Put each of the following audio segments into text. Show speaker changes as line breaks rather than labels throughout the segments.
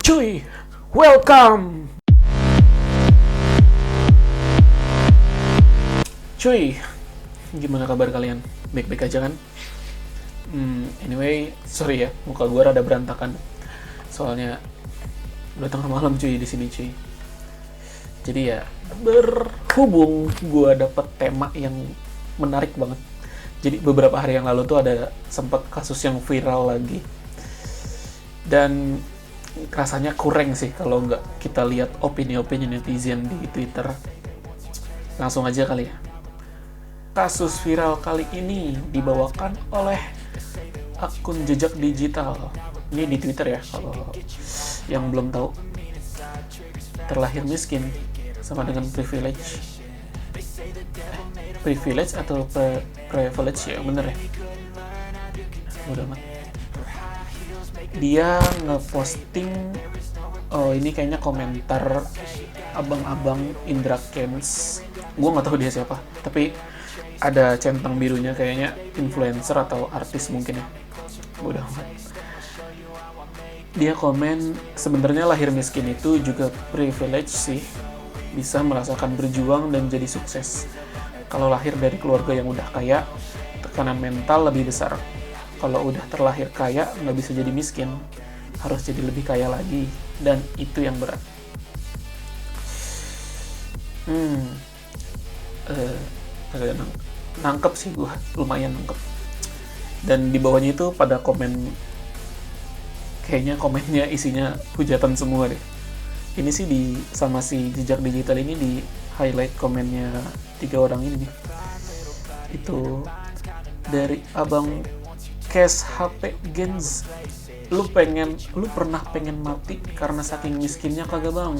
Cuy, welcome. Cuy, gimana kabar kalian? Baik-baik aja kan? Anyway, sorry ya, muka gue rada berantakan. Soalnya udah tengah malam cuy di sini cuy. Jadi ya, berhubung gue dapet tema yang menarik banget. Jadi beberapa hari yang lalu tuh ada sempat kasus yang viral lagi. Dan rasanya kurang sih kalau nggak kita lihat opini-opini netizen di Twitter. Langsung aja kali ya. Kasus viral kali ini dibawakan oleh akun jejak digital. Ini di Twitter ya, kalau yang belum tahu. Terlahir miskin sama dengan privilege. Privilege atau privilege ya, bener ya? Udah amat. Dia ngeposting, ini kayaknya komentar abang-abang Indra Kents. Gue nggak tahu dia siapa, tapi ada centang birunya, kayaknya influencer atau artis mungkin ya. Udah amat. Dia komen, sebenarnya lahir miskin itu juga privilege sih, bisa merasakan berjuang dan jadi sukses. Kalau lahir dari keluarga yang udah kaya, tekanan mental lebih besar. Kalau udah terlahir kaya, nggak bisa jadi miskin, harus jadi lebih kaya lagi, dan itu yang berat. Nangkep sih gue, lumayan nangkep. Dan di bawahnya itu pada komen, kayaknya komennya isinya hujatan semua deh. Ini sih sama si jejak digital ini di highlight komennya 3 orang ini nih. Itu dari abang Cash HP Gens. Lu pernah pengen mati karena saking miskinnya kagak bang?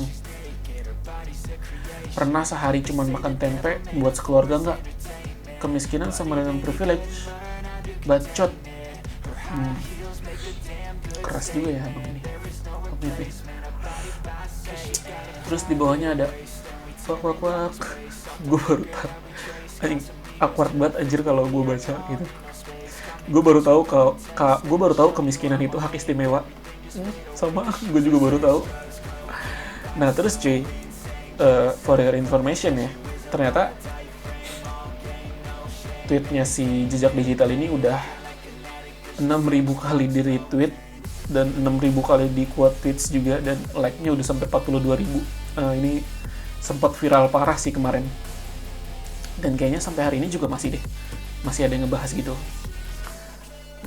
Pernah sehari cuman makan tempe buat sekeluarga nggak? Kemiskinan sama dengan privilege. Bacot. Keras juga ya abang ini. Terus di bawahnya ada wak. Gue baru tahu. Anjing, awkward banget anjir kalau gue baca gitu. Gue baru tahu kemiskinan itu hak istimewa. Sama, gue juga baru tahu. Nah terus cuy, for your information ya, ternyata tweetnya si jejak digital ini udah 6.000 kali di retweet dan 6.000 kali di quote tweets juga, dan like-nya udah sampai 42.000. Ini sempat viral parah sih kemarin. Dan kayaknya sampai hari ini juga masih ada yang ngebahas gitu.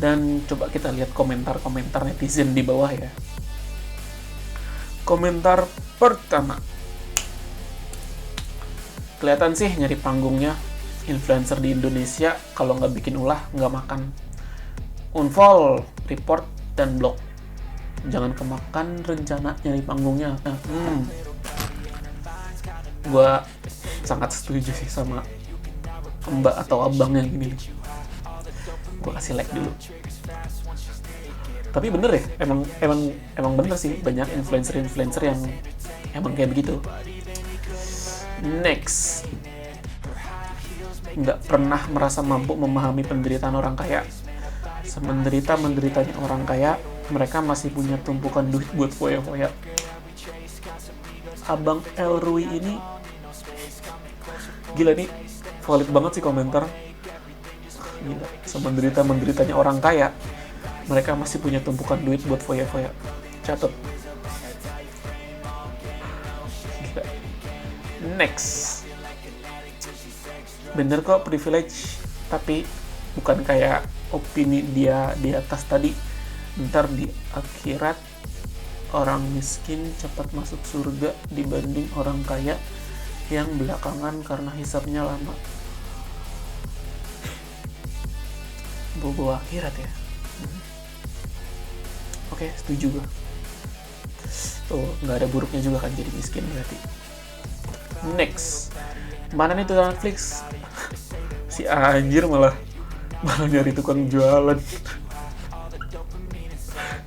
Dan coba kita lihat komentar-komentar netizen di bawah ya. Komentar pertama. Kelihatan sih nyari panggungnya. Influencer di Indonesia kalau nggak bikin ulah, nggak makan. Unfollow, report, dan blok. Jangan kemakan rencana nyari panggungnya. Gue sangat setuju sih sama mbak atau abang yang ini. Gue kasih like dulu. Tapi bener ya, emang bener sih, banyak influencer yang emang kayak begitu. Next, nggak pernah merasa mampu memahami penderitaan orang kaya. Semenderita-menderitanya orang kaya, mereka masih punya tumpukan duit buat foya-foya. Abang El Rui ini gila nih, valid banget sih komentar. Gila, semenderita-menderitanya orang kaya, mereka masih punya tumpukan duit buat foya-foya. Catat. Gila. Next. Bener kok privilege, tapi bukan kayak opini dia di atas tadi. Ntar di akhirat orang miskin cepat masuk surga dibanding orang kaya yang belakangan karena hisapnya lama. Bobo akhirat ya. Oke, setuju gue. Tuh, nggak ada buruknya juga kan jadi miskin berarti. Next, mana nih tukang Netflix? Si anjir malah nyari tukang jualan.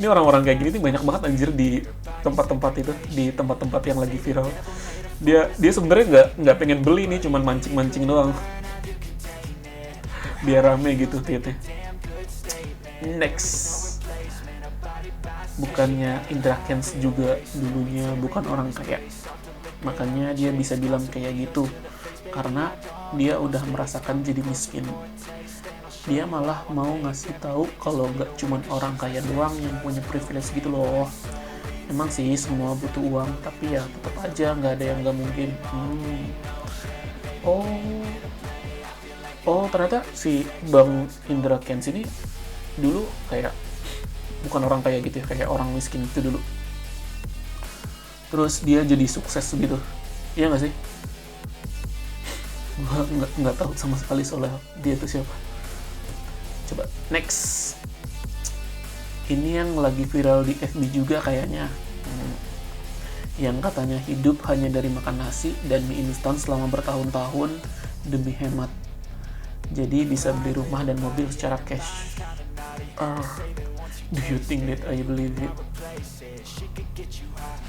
Ini orang-orang kayak gini tuh banyak banget anjir di tempat-tempat itu, di tempat-tempat yang lagi viral. Dia sebenarnya nggak pengen beli nih, cuman mancing-mancing doang. Biar rame gitu tweetnya. Next, bukannya Indra Kents juga dulunya bukan orang kaya, makanya dia bisa bilang kayak gitu karena dia udah merasakan jadi miskin. Dia malah mau ngasih tahu kalau nggak cuman orang kaya doang yang punya privilege gitu loh. Emang sih semua butuh uang, tapi ya tetap aja nggak ada yang nggak mungkin. Oh, ternyata si Bang Indra Kents ini dulu kayak bukan orang kaya gitu ya, kayak orang miskin itu dulu. Terus dia jadi sukses gitu, iya nggak sih? Gua nggak tahu sama sekali soal dia itu siapa. Coba next. Ini yang lagi viral di FB juga kayaknya. Yang katanya hidup hanya dari makan nasi dan mie instan selama bertahun-tahun demi hemat. Jadi bisa beli rumah dan mobil secara cash. Do you think that I believe it?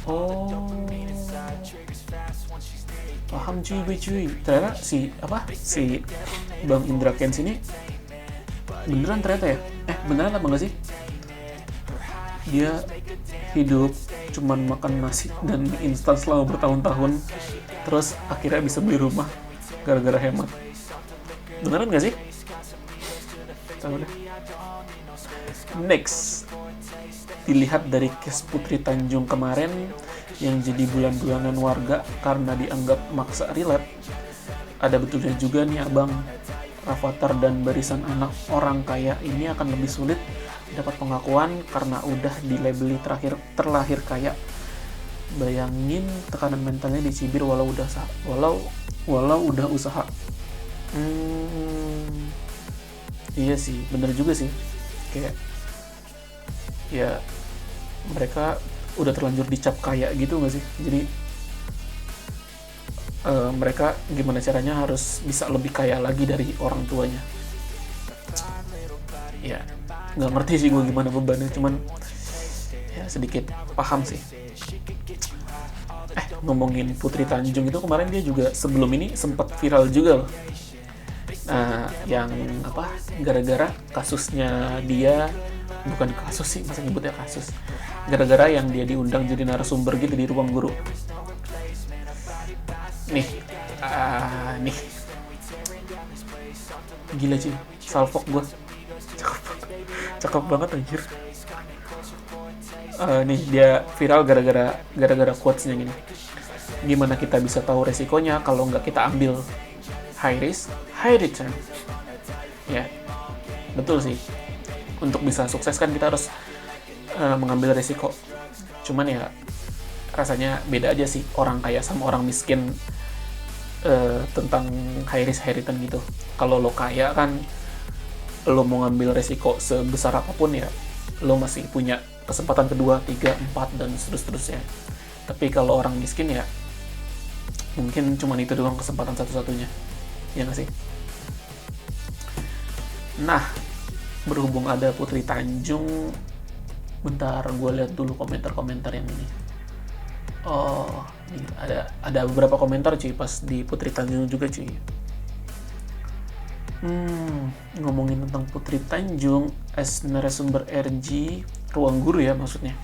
Oh, paham cuy. Ternyata si Bang Indra Kents ini beneran ternyata ya? Beneran apa enggak sih? Dia hidup cuman makan nasi dan mie instan selama bertahun-tahun, terus akhirnya bisa beli rumah gara-gara hemat. Beneran gak sih? Tahu deh. Next, dilihat dari case Putri Tanjung kemarin yang jadi bulan-bulanan warga karena dianggap maksa relate, ada betulnya juga nih abang, Rafathar dan barisan anak orang kaya ini akan lebih sulit dapat pengakuan karena udah dilabeli terlahir kaya. Bayangin tekanan mentalnya dicibir walau udah usaha. Iya sih, bener juga sih. Kayak ya mereka udah terlanjur dicap kaya gitu nggak sih? Jadi mereka gimana caranya harus bisa lebih kaya lagi dari orang tuanya. Ya nggak ngerti sih gue gimana bebannya, cuman ya sedikit paham sih. Ngomongin Putri Tanjung itu kemarin dia juga sebelum ini sempat viral juga loh. Yang gara-gara kasusnya dia, bukan kasus sih, masa nyebutnya kasus, gara-gara yang dia diundang jadi narasumber gitu di Ruang Guru. Nih gila cuy, salfok gue cakep banget anjir. Nih dia viral gara-gara quotes-nya gini. Gimana kita bisa tahu resikonya kalau nggak kita ambil? High risk, high return. Ya, betul sih. Untuk bisa sukses kan kita harus mengambil resiko. Cuman ya rasanya beda aja sih orang kaya sama orang miskin tentang high risk, high return gitu. Kalau lo kaya kan lo mau ngambil resiko sebesar apapun ya lo masih punya kesempatan kedua, 3, 4 dan seterusnya. Tapi kalau orang miskin ya mungkin cuma itu doang kesempatan satu-satunya, ya nggak sih? Nah, berhubung ada Putri Tanjung, bentar gue lihat dulu komentar-komentar yang ini. Ini ada beberapa komentar cuy pas di Putri Tanjung juga cuy. Ngomongin tentang Putri Tanjung as narasumber RG Ruang Guru ya maksudnya.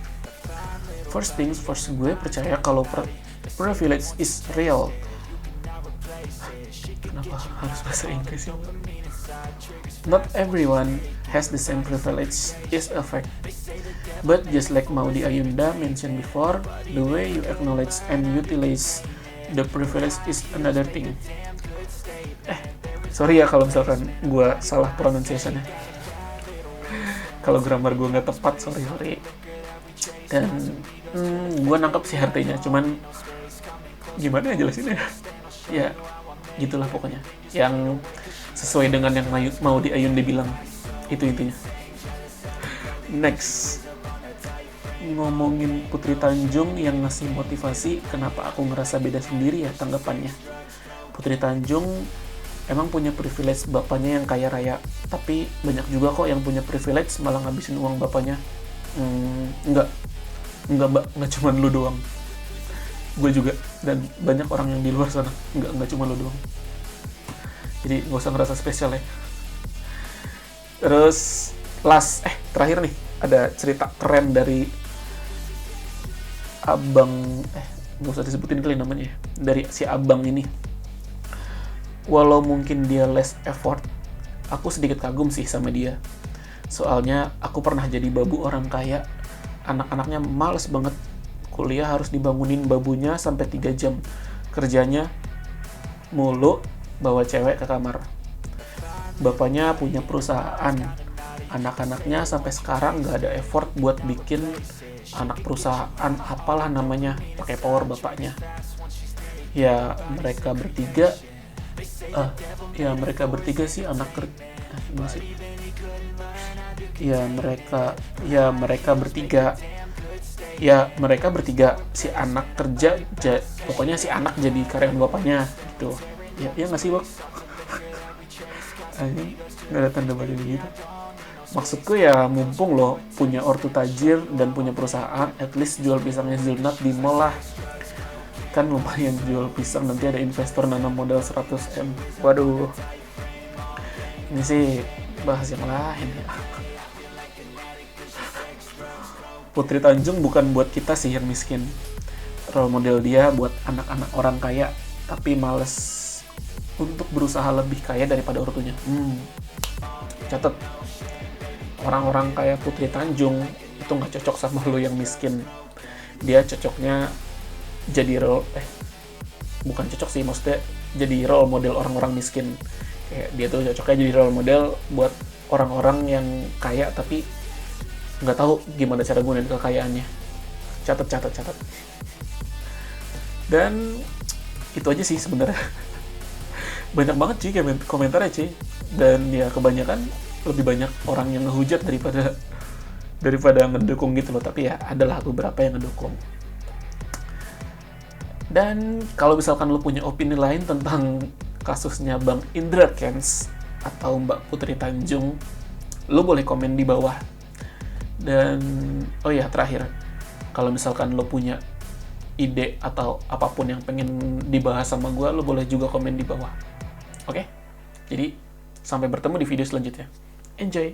First things first, gue percaya kalau privilege is real. Kenapa harus bahasa Inggris ya? Not everyone has the same privilege is a fact. But just like Maudy Ayunda mentioned before, the way you acknowledge and utilize the privilege is another thing. Sorry ya kalau misalkan gue salah pronunciation-nya. Kalau grammar gue nggak tepat, sorry. Dan gue nangkep sih artinya, cuman gimana ya jelasinnya? Ya gitulah pokoknya. Yang sesuai dengan yang Maudy Ayunda bilang, itu intinya. Next, ngomongin Putri Tanjung yang ngasih motivasi, kenapa aku ngerasa beda sendiri ya tanggapannya. Putri Tanjung emang punya privilege bapaknya yang kaya raya, tapi banyak juga kok yang punya privilege malah ngabisin uang bapaknya. Enggak mbak, nggak cuma lu doang, gue juga, dan banyak orang yang di luar sana. Enggak cuma lu doang, jadi nggak usah ngerasa spesial ya. Terus terakhir nih ada cerita keren dari abang, nggak usah disebutin kali namanya ya, dari si abang ini. Walau mungkin dia less effort, aku sedikit kagum sih sama dia. Soalnya aku pernah jadi babu orang kaya, anak-anaknya males banget. Kuliah harus dibangunin babunya sampai 3 jam. Kerjanya mulu bawa cewek ke kamar. Bapaknya punya perusahaan, anak-anaknya sampai sekarang nggak ada effort buat bikin anak perusahaan apalah namanya, pakai power bapaknya. Ya mereka bertiga sih anak kerja. Mereka bertiga si anak kerja, pokoknya si anak jadi karyawan bapaknya gitu. Ya nggak sih, Bang? Ini nggak ada tanda balik gitu. Maksudku ya, mumpung lo punya ortu tajir dan punya perusahaan, at least jual pisangnya Zilnat di mall lah. Kan lumayan jual pisang, nanti ada investor nanam modal 100M. Waduh, ini sih bahas yang lain ya. Putri Tanjung bukan buat kita sih yang miskin. Role model dia buat anak-anak orang kaya, tapi males untuk berusaha lebih kaya daripada ortunya. Catat, orang-orang kaya Putri Tanjung itu nggak cocok sama lo yang miskin. Dia cocoknya jadi bukan cocok sih, maksudnya jadi role model orang-orang miskin. Kayak dia tuh cocoknya jadi role model buat orang-orang yang kaya tapi nggak tahu gimana cara gunain kekayaannya. Catat. Dan itu aja sih sebenarnya. Banyak banget sih komentarnya sih, dan ya kebanyakan lebih banyak orang yang ngehujat daripada ngedukung gitu loh. Tapi ya adalah beberapa yang ngedukung. Dan kalau misalkan lo punya opini lain tentang kasusnya Bang Indra Kents atau Mbak Putri Tanjung, lo boleh komen di bawah. Dan oh ya, terakhir, kalau misalkan lo punya ide atau apapun yang pengen dibahas sama gue, lo boleh juga komen di bawah. Oke? Jadi sampai bertemu di video selanjutnya. Enjoy!